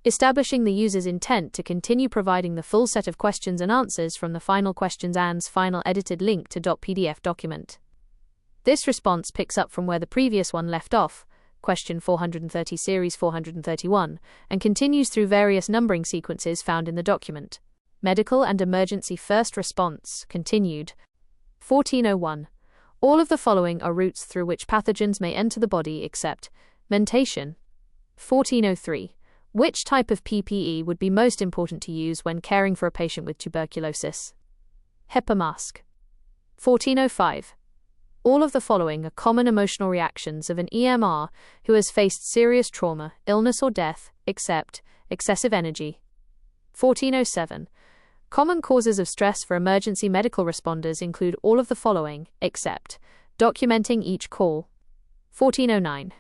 establishing the user's intent to continue providing the full set of questions and answers from the final questions and's final edited link to .pdf document. This response picks up from where the previous one left off, question 430 series 431, and continues through various numbering sequences found in the document. Medical and emergency first response, continued. 1401. All of the following are routes through which pathogens may enter the body except mentation. 1403. Which type of PPE would be most important to use when caring for a patient with tuberculosis? HEPA mask. 1405. All of the following are common emotional reactions of an EMR who has faced serious trauma, illness or death, except excessive energy. 1407. Common causes of stress for emergency medical responders include all of the following, except documenting each call. 1409.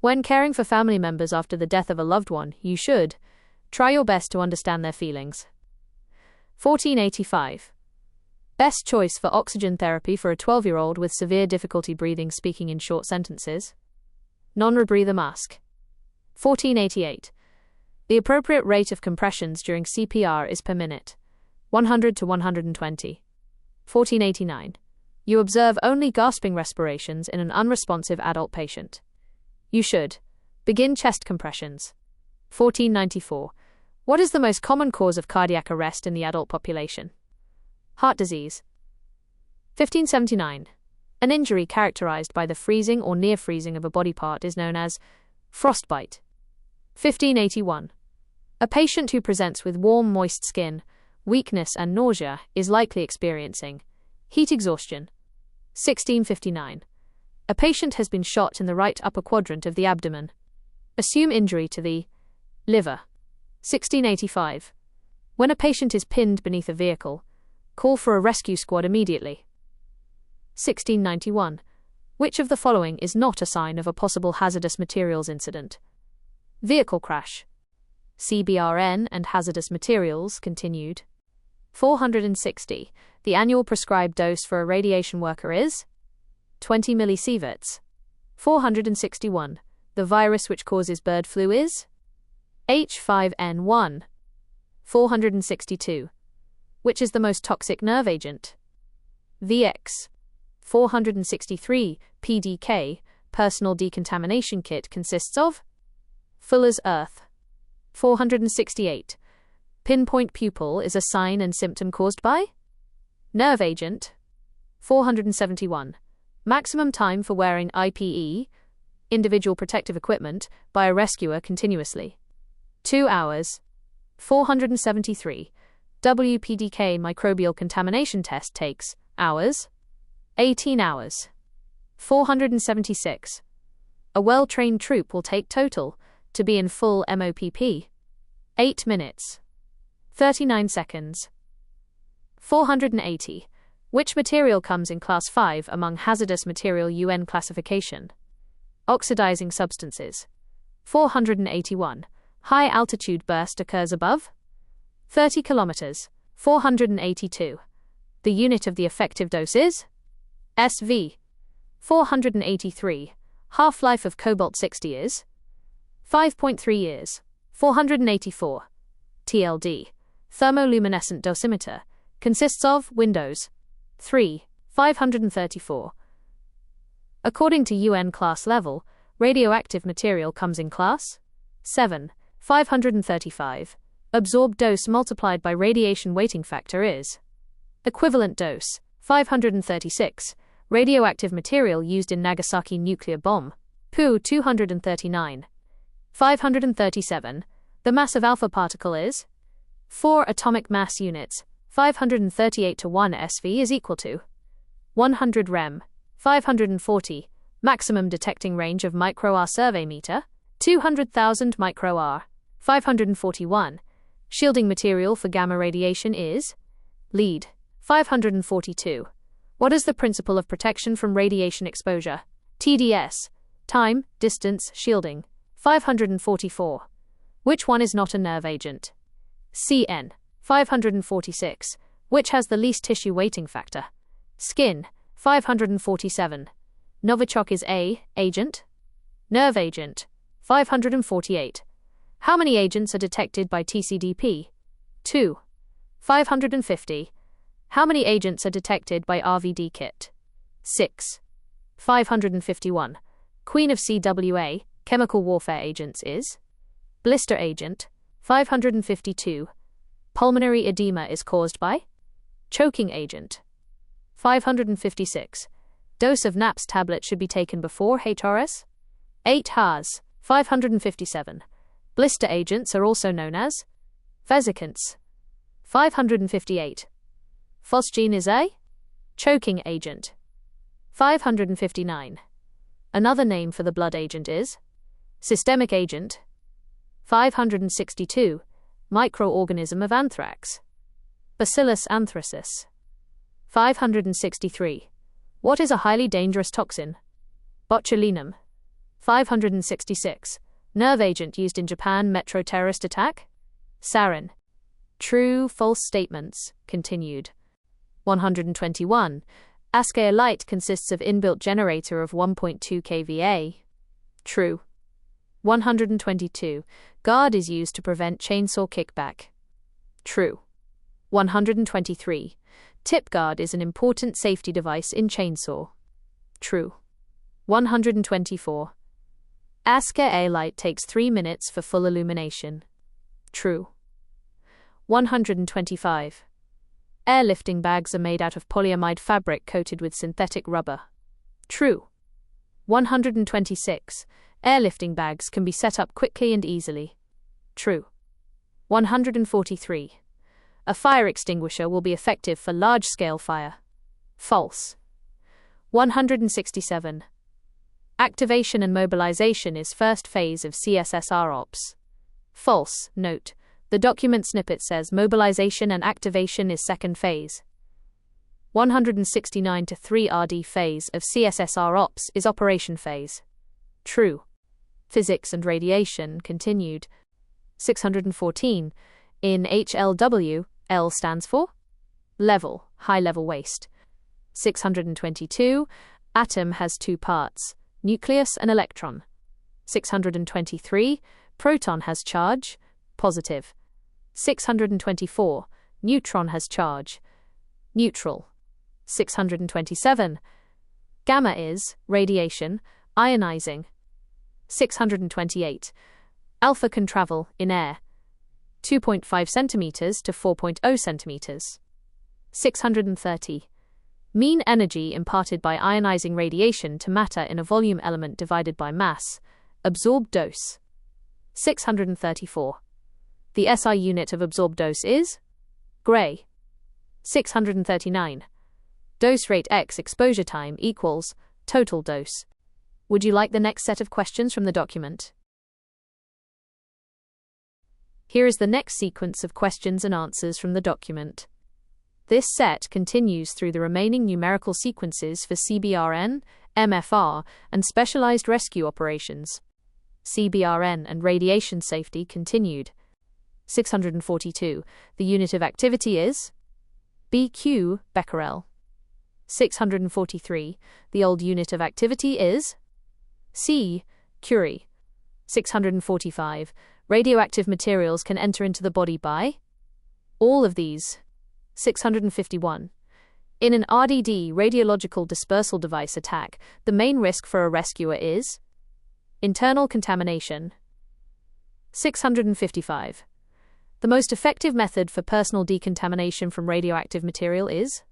When caring for family members after the death of a loved one, you should try your best to understand their feelings. 1485. Best choice for oxygen therapy for a 12-year-old with severe difficulty breathing, speaking in short sentences. Non-rebreather mask. 1488. The appropriate rate of compressions during CPR is per minute, 100 to 120. 1489. You observe only gasping respirations in an unresponsive adult patient. You should begin chest compressions. 1494. What is the most common cause of cardiac arrest in the adult population? Heart disease. 1579. An injury characterized by the freezing or near freezing of a body part is known as frostbite. 1581. A patient who presents with warm, moist skin, weakness and nausea is likely experiencing heat exhaustion. 1659. A patient has been shot in the right upper quadrant of the abdomen. Assume injury to the liver. 1685. When a patient is pinned beneath a vehicle, call for a rescue squad immediately. 1691. Which of the following is not a sign of a possible hazardous materials incident? Vehicle crash. CBRN and hazardous materials, continued. 460. The annual prescribed dose for a radiation worker is 20 millisieverts. 461. The virus which causes bird flu is H5N1. 462. Which is the most toxic nerve agent? VX. 463. PDK, personal decontamination kit, consists of Fuller's Earth. 468. Pinpoint pupil is a sign and symptom caused by nerve agent. 471. Maximum time for wearing IPE, individual protective equipment, by a rescuer continuously. 2 hours. 473. WPDK microbial contamination test takes hours. 18 hours. 476. A well-trained troop will take total, to be in full MOPP, 8 minutes. 39 seconds. 480. Which material comes in Class 5 among hazardous material UN classification? Oxidizing substances. 481. High altitude burst occurs above 30 kilometers. 482. The unit of the effective dose is SV. 483. Half-life of cobalt-60 is 5.3 years. 484. TLD. Thermoluminescent dosimeter. Consists of Windows 3. 534. According to UN class level, radioactive material comes in Class 7. 535. Absorbed dose multiplied by radiation weighting factor is equivalent dose 536. Radioactive material used in Nagasaki nuclear bomb. Pu 239. 537. The mass of alpha particle is 4 atomic mass units. 538 to 1 SV is equal to 100 rem. 540. Maximum detecting range of micro-R survey meter 200,000 micro-R. 541. Shielding material for gamma radiation is lead. 542. What is the principle of protection from radiation exposure? TDS. Time, distance, shielding. 544. Which one is not a nerve agent? CN. 546. Which has the least tissue weighting factor? Skin. 547. Novichok is A, agent? Nerve agent. 548. How many agents are detected by TCDP? 2. 550. How many agents are detected by RVD kit? 6. 551. Queen of CWA, chemical warfare agents is? Blister agent. 552. Pulmonary edema is caused by? Choking agent. 556. Dose of NAPS tablet should be taken before HRS? 8 Ha's. 557. Blister agents are also known as vesicants. 558. Phosgene is a choking agent. 559. Another name for the blood agent is systemic agent. 562. Microorganism of anthrax. Bacillus anthracis. 563. What is a highly dangerous toxin? Botulinum. 566. Nerve agent used in Japan metro terrorist attack? Sarin. True, false statements, continued. 121. Askea light consists of inbuilt generator of 1.2 kVA. True. 122. Guard is used to prevent chainsaw kickback. True. 123. Tip guard is an important safety device in chainsaw. True. 124. Askea light takes 3 minutes for full illumination. True. 125. Airlifting bags are made out of polyamide fabric coated with synthetic rubber. True. 126. Airlifting bags can be set up quickly and easily. True. 143. A fire extinguisher will be effective for large-scale fire. False. 167. Activation and mobilization is first phase of CSSR ops. False. Note: the document snippet says mobilization and activation is second phase. 169 to 3RD phase of CSSR ops is operation phase. True. Physics and radiation continued. 614. In HLW, L stands for level, high-level waste. 622. Atom has 2 parts, nucleus and electron. 623. Proton has charge, positive. 624. Neutron has charge, neutral. 627. Gamma is radiation, ionizing. 628. Alpha can travel in air 2.5 centimeters to 4.0 centimeters. 630. Mean energy imparted by ionizing radiation to matter in a volume element divided by mass, absorbed dose. 634. The SI unit of absorbed dose is Gray. 639. Dose rate x exposure time equals total dose. Would you like the next set of questions from the document? Here is the next sequence of questions and answers from the document. This set continues through the remaining numerical sequences for CBRN, MFR, and specialized rescue operations. CBRN and radiation safety continued. 642. The unit of activity is BQ, becquerel. 643. The old unit of activity is C, curie. 645. Radioactive materials can enter into the body by all of these. 651. In an RDD, radiological dispersal device attack, the main risk for a rescuer is internal contamination. 655. The most effective method for personal decontamination from radioactive material is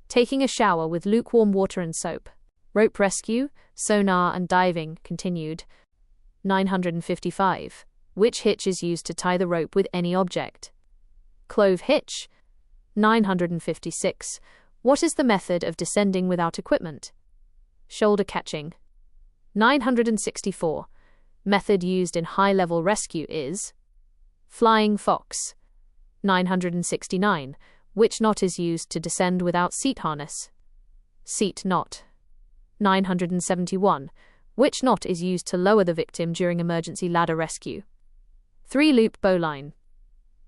taking a shower with lukewarm water and soap. Rope rescue, sonar and diving continued. 955. Which hitch is used to tie the rope with any object? Clove hitch. 956. What is the method of descending without equipment? Shoulder catching. 964. Method used in high-level rescue is flying fox. 969. Which knot is used to descend without seat harness? Seat knot. 971. Which knot is used to lower the victim during emergency ladder rescue? 3-loop bowline.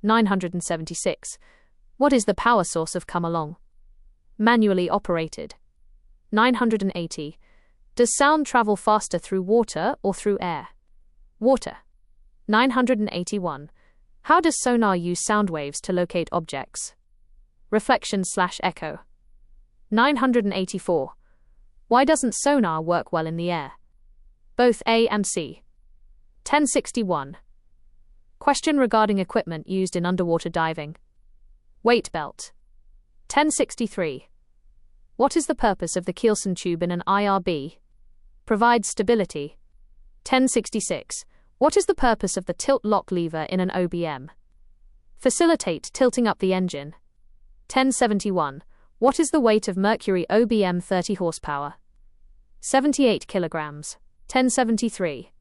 976. What is the power source of come along? Manually operated. 980. Does sound travel faster through water or through air? Water. 981. How does sonar use sound waves to locate objects? Reflection/echo. 984. Why doesn't sonar work well in the air? Both A and C. 1061. Question regarding equipment used in underwater diving. Weight belt. 1063. What is the purpose of the Keelson tube in an IRB? Provide stability. 1066. What is the purpose of the tilt lock lever in an OBM? Facilitate tilting up the engine. 1071. What is the weight of Mercury OBM 30 horsepower? 78 kilograms. 1073.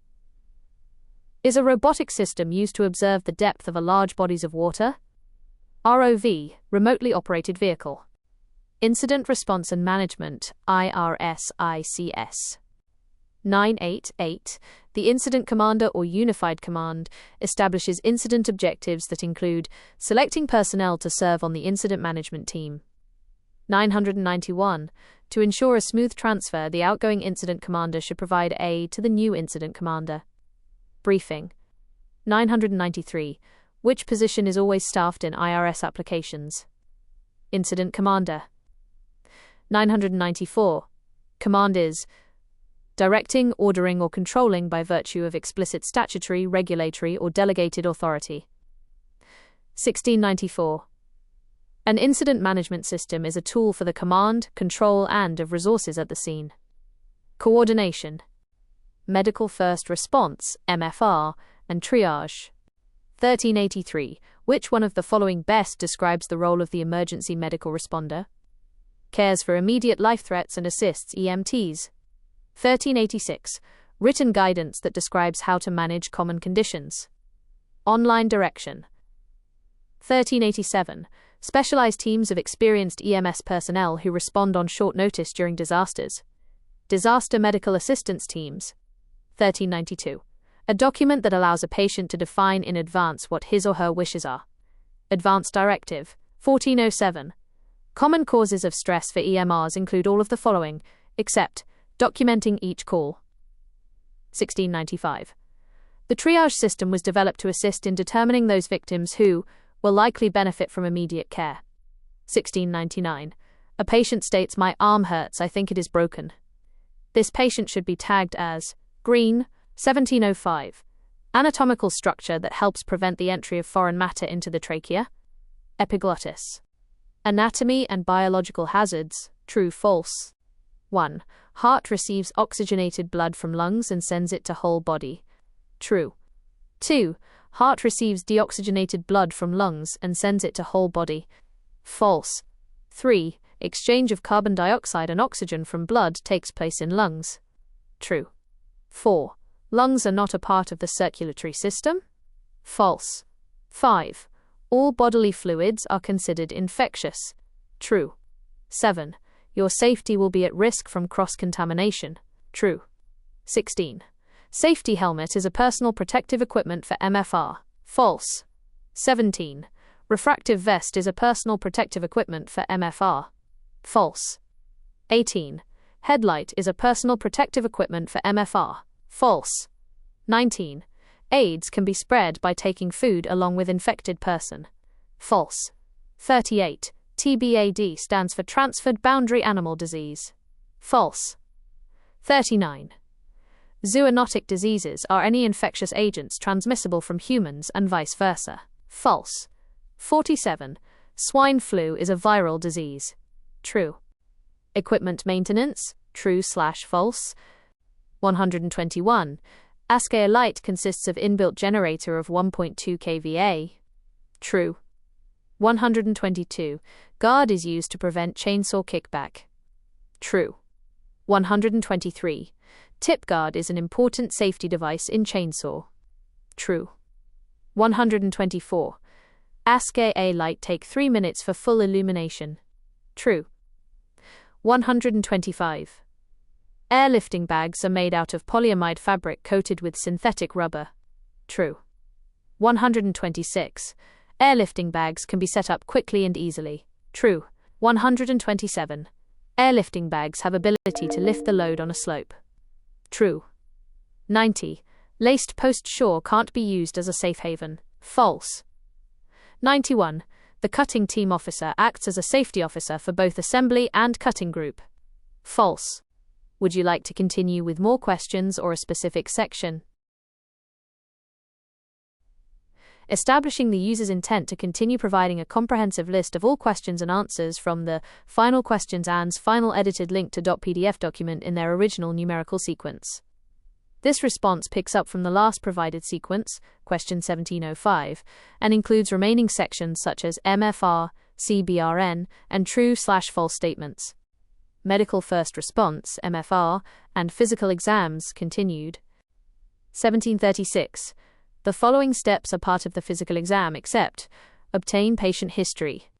Is a robotic system used to observe the depth of a large bodies of water? ROV, remotely operated vehicle. Incident Response and Management, IRSICS. 988. The Incident Commander or Unified Command establishes incident objectives that include selecting personnel to serve on the incident management team. 991. To ensure a smooth transfer, the outgoing incident commander should provide aid to the new incident commander. Briefing. 993. Which position is always staffed in IRS applications? Incident commander. 994. Command is directing, ordering, or controlling by virtue of explicit statutory, regulatory, or delegated authority. 1694. An incident management system is a tool for the command, control, and of resources at the scene. Coordination. Medical first response, MFR, and triage. 1383. Which one of the following best describes the role of the emergency medical responder? Cares for immediate life threats and assists EMTs. 1386. Written guidance that describes how to manage common conditions. Online direction. 1387. Specialized teams of experienced EMS personnel who respond on short notice during disasters. Disaster medical assistance teams. 1392. A document that allows a patient to define in advance what his or her wishes are. Advanced Directive. 1407. Common causes of stress for EMRs include all of the following, except documenting each call. 1695. The triage system was developed to assist in determining those victims who will likely benefit from immediate care. 1699. A patient states, "My arm hurts, I think it is broken." This patient should be tagged as green. 1705. Anatomical structure that helps prevent the entry of foreign matter into the trachea. Epiglottis. Anatomy and biological hazards, true/false. 1. Heart receives oxygenated blood from lungs and sends it to whole body. True. 2. Heart receives deoxygenated blood from lungs and sends it to whole body. False. 3. Exchange of carbon dioxide and oxygen from blood takes place in lungs. True. 4. Lungs are not a part of the circulatory system. False. 5. All bodily fluids are considered infectious. True. 7. Your safety will be at risk from cross-contamination. True. 16. Safety helmet is a personal protective equipment for MFR. False. 17. Refractive vest is a personal protective equipment for MFR. False. 18. Headlight is a personal protective equipment for MFR. False. 19. AIDS can be spread by taking food along with infected person. False. 38. TBAD stands for Transferred Boundary Animal Disease. False. 39. Zoonotic diseases are any infectious agents transmissible from humans and vice versa. False. 47. Swine flu is a viral disease. True. Equipment maintenance, true/false. 121. ASCII light consists of inbuilt generator of 1.2 kVA. True. 122. Guard is used to prevent chainsaw kickback. True. 123. Tip guard is an important safety device in chainsaw. True. 124. ASCII light take 3 minutes for full illumination. True. 125. Airlifting bags are made out of polyamide fabric coated with synthetic rubber. True. 126. Airlifting bags can be set up quickly and easily. True. 127. Airlifting bags have ability to lift the load on a slope. True. 90. Laced post shore can't be used as a safe haven. False. 91. The cutting team officer acts as a safety officer for both assembly and cutting group. False. Would you like to continue with more questions or a specific section? Establishing the user's intent to continue providing a comprehensive list of all questions and answers from the Final Questions and's final edited link to .pdf document in their original numerical sequence. This response picks up from the last provided sequence, question 1705, and includes remaining sections such as MFR, CBRN, and true/false statements. Medical first response, MFR, and physical exams continued. 1736. The following steps are part of the physical exam except obtain patient history.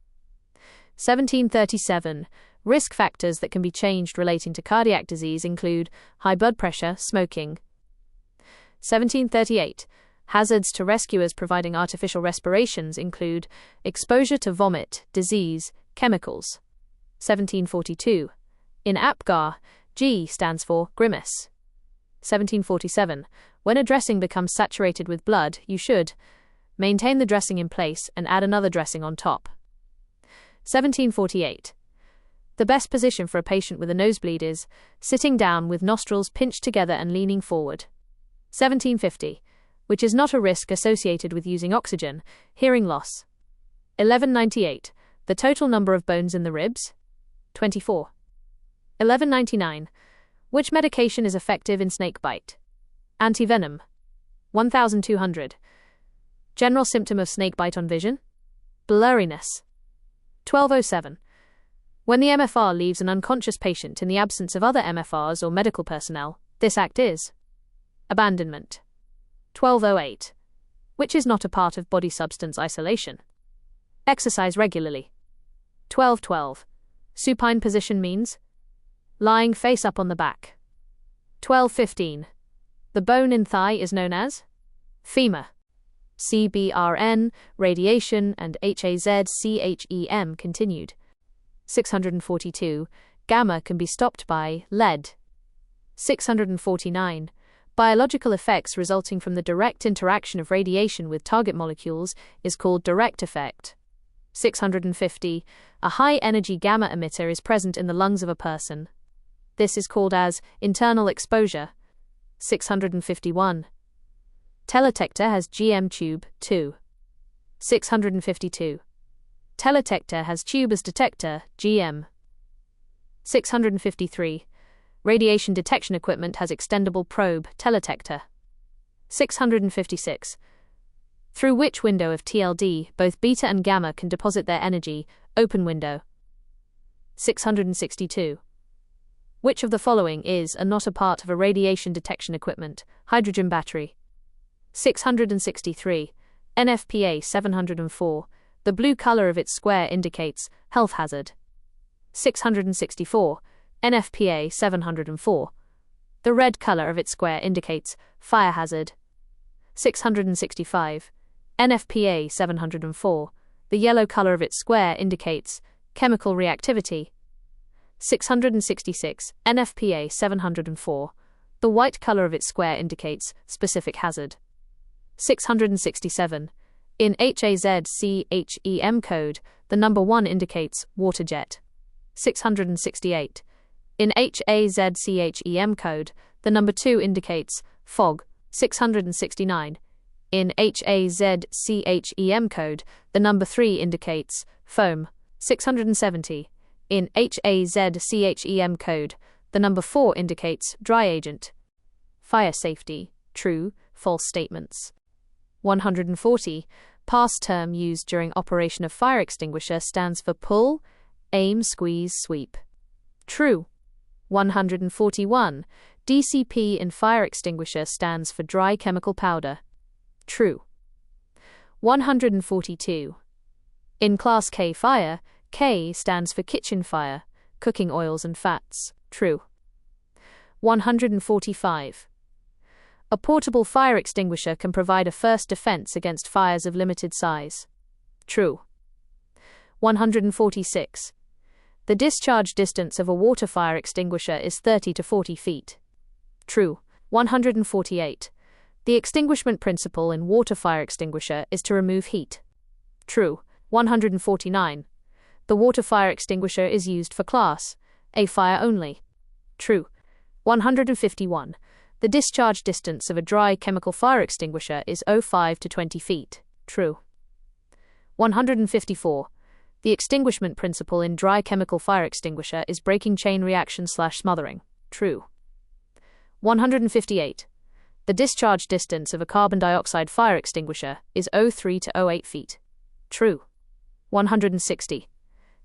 1737. Risk factors that can be changed relating to cardiac disease include high blood pressure, smoking. 1738. Hazards to rescuers providing artificial respirations include exposure to vomit, disease, chemicals. 1742. In APGAR, G stands for grimace. 1747. When a dressing becomes saturated with blood, you should maintain the dressing in place and add another dressing on top. 1748. The best position for a patient with a nosebleed is sitting down with nostrils pinched together and leaning forward. 1750. Which is not a risk associated with using oxygen, hearing loss. 1198. The total number of bones in the ribs? 24. 1199. Which medication is effective in snakebite? Antivenom. 1200. General symptom of snakebite on vision? Blurriness. 1207. When the MFR leaves an unconscious patient in the absence of other MFRs or medical personnel, this act is abandonment. 1208. Which is not a part of body substance isolation? Exercise regularly. 1212. Supine position means lying face up on the back. 1215. The bone in thigh is known as femur. CBRN, radiation, and HAZCHEM continued. 642. Gamma can be stopped by lead. 649. Biological effects resulting from the direct interaction of radiation with target molecules is called direct effect. 650. A high-energy gamma emitter is present in the lungs of a person. This is called as internal exposure. 651. Teledetector has GM tube, too. 652. Teledetector has tube as detector, GM. 653. Radiation detection equipment has extendable probe, teledetector. 656. Through which window of TLD both beta and gamma can deposit their energy, open window. 662. Which of the following is not a part of a radiation detection equipment? Hydrogen battery. 663. NFPA 704. The blue color of its square indicates health hazard. 664. NFPA 704. The red color of its square indicates fire hazard. 665. NFPA 704. The yellow color of its square indicates chemical reactivity. 666. NFPA 704. The white color of its square indicates specific hazard. 667. In HAZCHEM code, the number 1 indicates water jet. 668. In HAZCHEM code, the number 2 indicates fog. 669. In HAZCHEM code, the number 3 indicates foam. 670. In HAZCHEM code, the number 4 indicates dry agent. Fire safety, true, false statements. 140. Past term used during operation of fire extinguisher stands for pull, aim, squeeze, sweep. True. 141. DCP in fire extinguisher stands for dry chemical powder. True. 142. In Class K fire, K stands for kitchen fire, cooking oils and fats. True. 145. A portable fire extinguisher can provide a first defense against fires of limited size. True. 146. The discharge distance of a water fire extinguisher is 30 to 40 feet. True. 148. The extinguishment principle in water fire extinguisher is to remove heat. True. 149. The water fire extinguisher is used for Class A fire only. True. 151. The discharge distance of a dry chemical fire extinguisher is 05 to 20 feet. True. 154. The extinguishment principle in dry chemical fire extinguisher is breaking chain reaction/smothering. True. 158. The discharge distance of a carbon dioxide fire extinguisher is 03 to 08 feet. True. 160.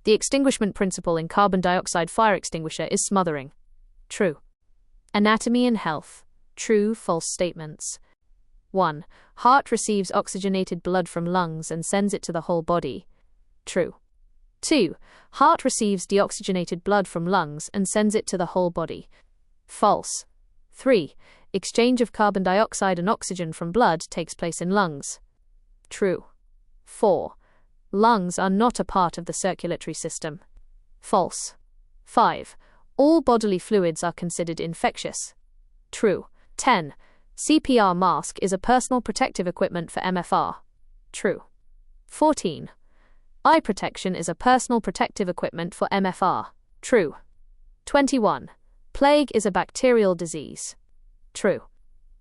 The extinguishment principle in carbon dioxide fire extinguisher is smothering. True. Anatomy and health. True, false statements. 1. Heart receives oxygenated blood from lungs and sends it to the whole body. True. 2. Heart receives deoxygenated blood from lungs and sends it to the whole body. False. 3. Exchange of carbon dioxide and oxygen from blood takes place in lungs. True. 4. Lungs are not a part of the circulatory system. False. 5. All bodily fluids are considered infectious. True. 10. CPR mask is a personal protective equipment for MFR. True. 14. Eye protection is a personal protective equipment for MFR. True. 21. Plague is a bacterial disease. True.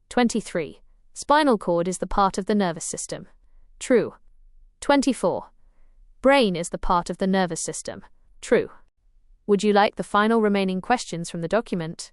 23. Spinal cord is the part of the nervous system. True. 24. Brain is the part of the nervous system. True. Would you like the final remaining questions from the document?